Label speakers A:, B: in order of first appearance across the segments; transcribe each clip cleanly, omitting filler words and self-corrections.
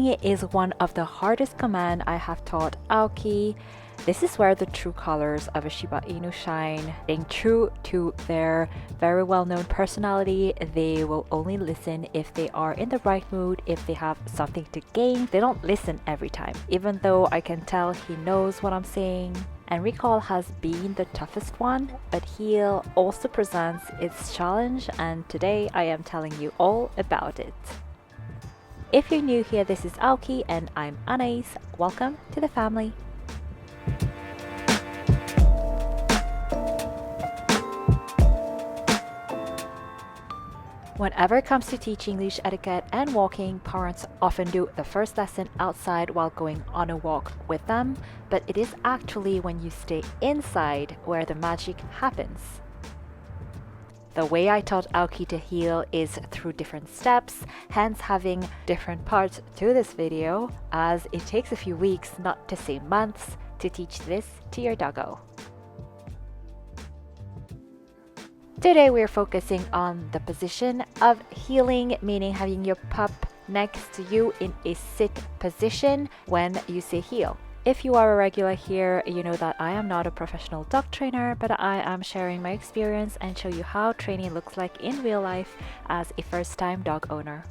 A: Healing is one of the hardest commands I have taught Aoki. This is where the true colors of a Shiba Inu shine. Staying true to their very well-known personality, they will only listen if they are in the right mood, if they have something to gain. They don't listen every time, even though I can tell he knows what I'm saying. And recall has been the toughest one, but heal also presents its challenge, and today I am telling you all about it. If you're new here, this is Aoki and I'm Anais. Welcome to the family. Whenever it comes to teaching leash etiquette and walking, parents often do the first lesson outside while going on a walk with them, but it is actually when you stay inside where the magic happens. The way I taught Aoki to heel is through different steps, hence having different parts to this video, as it takes a few weeks, not to say months, to teach this to your doggo. Today we're focusing on the position of heeling, meaning having your pup next to you in a sit position when you say heel. If you are a regular here, you know that I am not a professional dog trainer, but I am sharing my experience and show you how training looks like in real life as a first-time dog owner.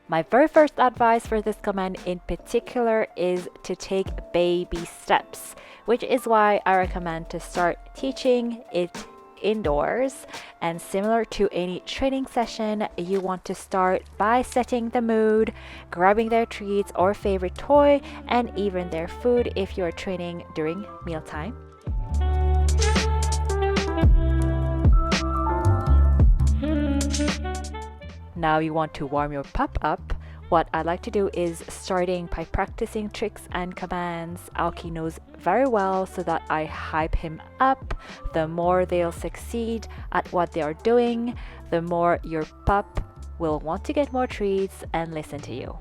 A: My very first advice for this command in particular is to take baby steps, which is why I recommend to start teaching it indoors. And similar to any training session, you want to start by setting the mood, grabbing their treats or favorite toy, and even their food if you're training during mealtime. Now you want to warm your pup up. What I like to do is starting by practicing tricks and commands Aoki knows very well so that I hype him up. The more they'll succeed at what they are doing, the more your pup will want to get more treats and listen to you.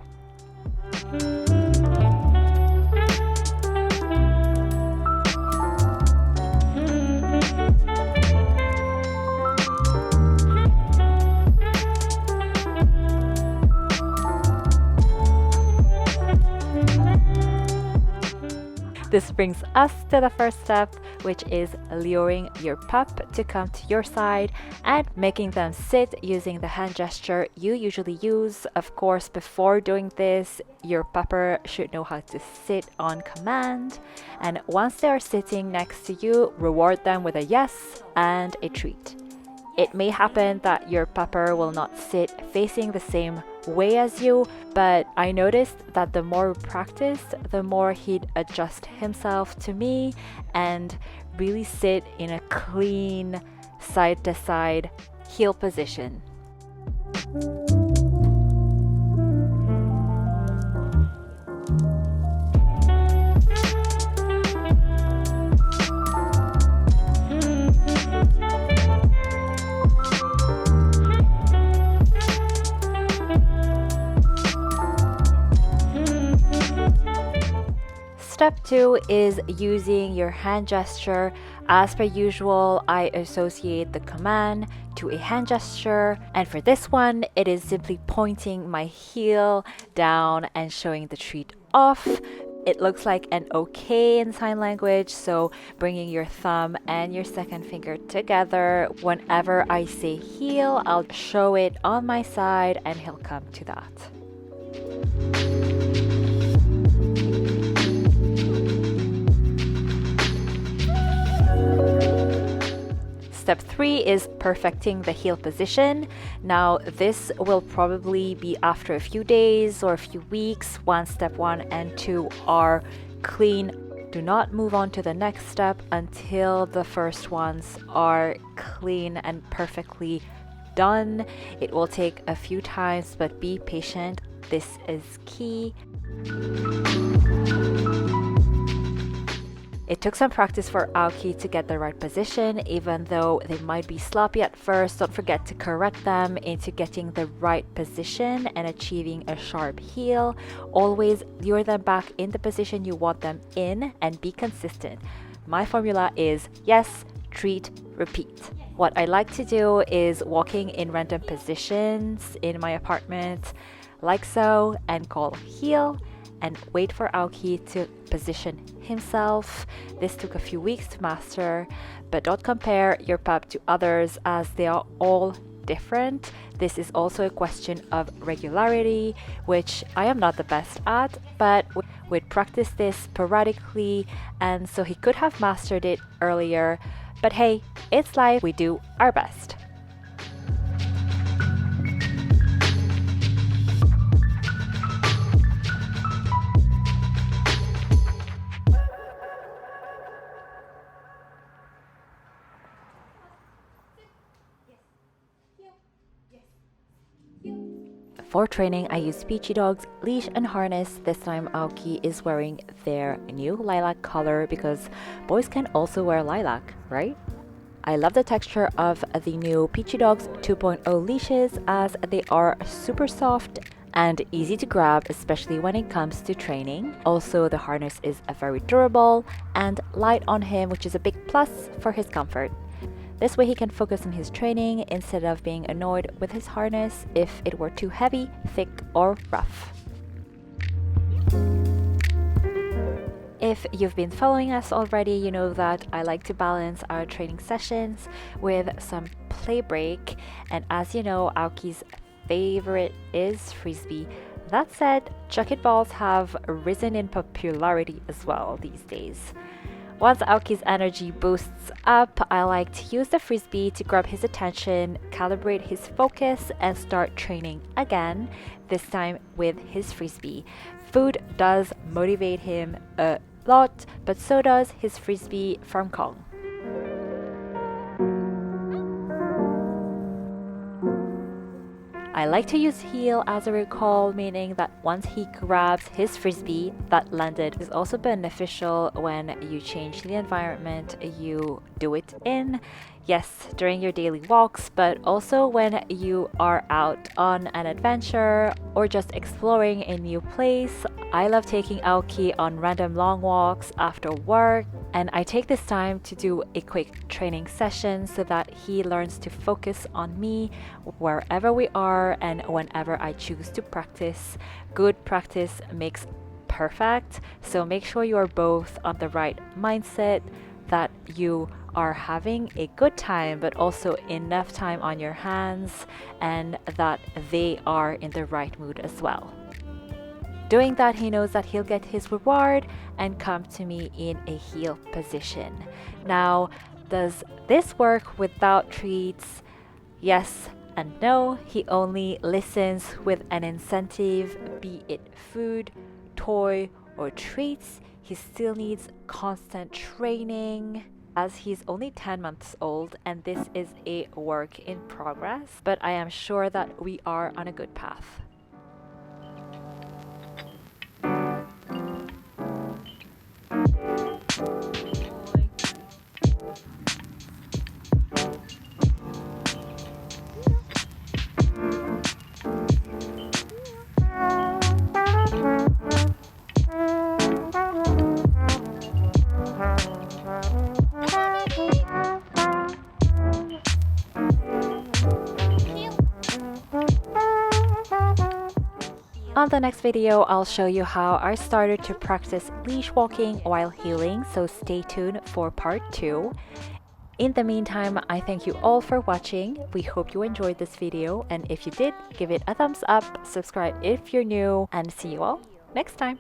A: This brings us to the first step, which is luring your pup to come to your side and making them sit using the hand gesture you usually use. Of course, before doing this, your pupper should know how to sit on command. And once they are sitting next to you, reward them with a yes and a treat. It may happen that your pupper will not sit facing the same way as you, but I noticed that the more we practiced, the more he'd adjust himself to me and really sit in a clean side to side heel position. Step 2 is using your hand gesture. As per usual, I associate the command to a hand gesture, and for this one, it is simply pointing my heel down and showing the treat off. It looks like an OK in sign language, so bringing your thumb and your second finger together. Whenever I say heel, I'll show it on my side and he'll come to that. Step 3 is perfecting the heel position. Now this will probably be after a few days or a few weeks once step 1 and 2 are clean. Do not move on to the next step until the first ones are clean and perfectly done. It will take a few times, but be patient. This is key. It took some practice for Aoki to get the right position, even though they might be sloppy at first. Don't forget to correct them into getting the right position and achieving a sharp heel. Always lure them back in the position you want them in and be consistent. My formula is yes, treat, repeat. What I like to do is walking in random positions in my apartment. like so, and call heel and wait for Aoki to position himself. This took a few weeks to master, but don't compare your pup to others as they are all different. This is also a question of regularity, which I am not the best at, but we'd practice this sporadically, and so he could have mastered it earlier. But hey, it's life, we do our best. For training, I used Peachy Dogs leash and harness. This time Aoki is wearing their new lilac color because boys can also wear lilac, right? I love the texture of the new Peachy Dogs 2.0 leashes as they are super soft and easy to grab, especially when it comes to training. Also, the harness is very durable and light on him, which is a big plus for his comfort. This way he can focus on his training instead of being annoyed with his harness if it were too heavy, thick, or rough. If you've been following us already, you know that I like to balance our training sessions with some play break. And as you know, Aoki's favorite is Frisbee. That said, chuck it balls have risen in popularity as well these days. Once Aoki's energy boosts up, I like to use the Frisbee to grab his attention, calibrate his focus, and start training again, this time with his Frisbee. Food does motivate him a lot, but so does his Frisbee from Kong. I like to use heel as a recall, meaning that once he grabs his Frisbee that landed, is also beneficial when you change the environment you do it in. Yes, during your daily walks, but also when you are out on an adventure or just exploring a new place. I love taking Aoki on random long walks after work, and I take this time to do a quick training session so that he learns to focus on me wherever we are and whenever I choose to practice. Good practice makes perfect, so make sure you are both on the right mindset, that you are having a good time but also enough time on your hands, and that they are in the right mood as well. Doing that, he knows that he'll get his reward and come to me in a heel position. Now, does this work without treats? Yes and no. He only listens with an incentive, be it food, toy, or treats. He still needs constant training, as he's only 10 months old, and this is a work in progress, but I am sure that we are on a good path. On the next video, I'll show you how I started to practice leash walking while healing, so stay tuned for part 2. In the meantime, I thank you all for watching. We hope you enjoyed this video, and if you did, give it a thumbs up, subscribe if you're new, and see you all next time.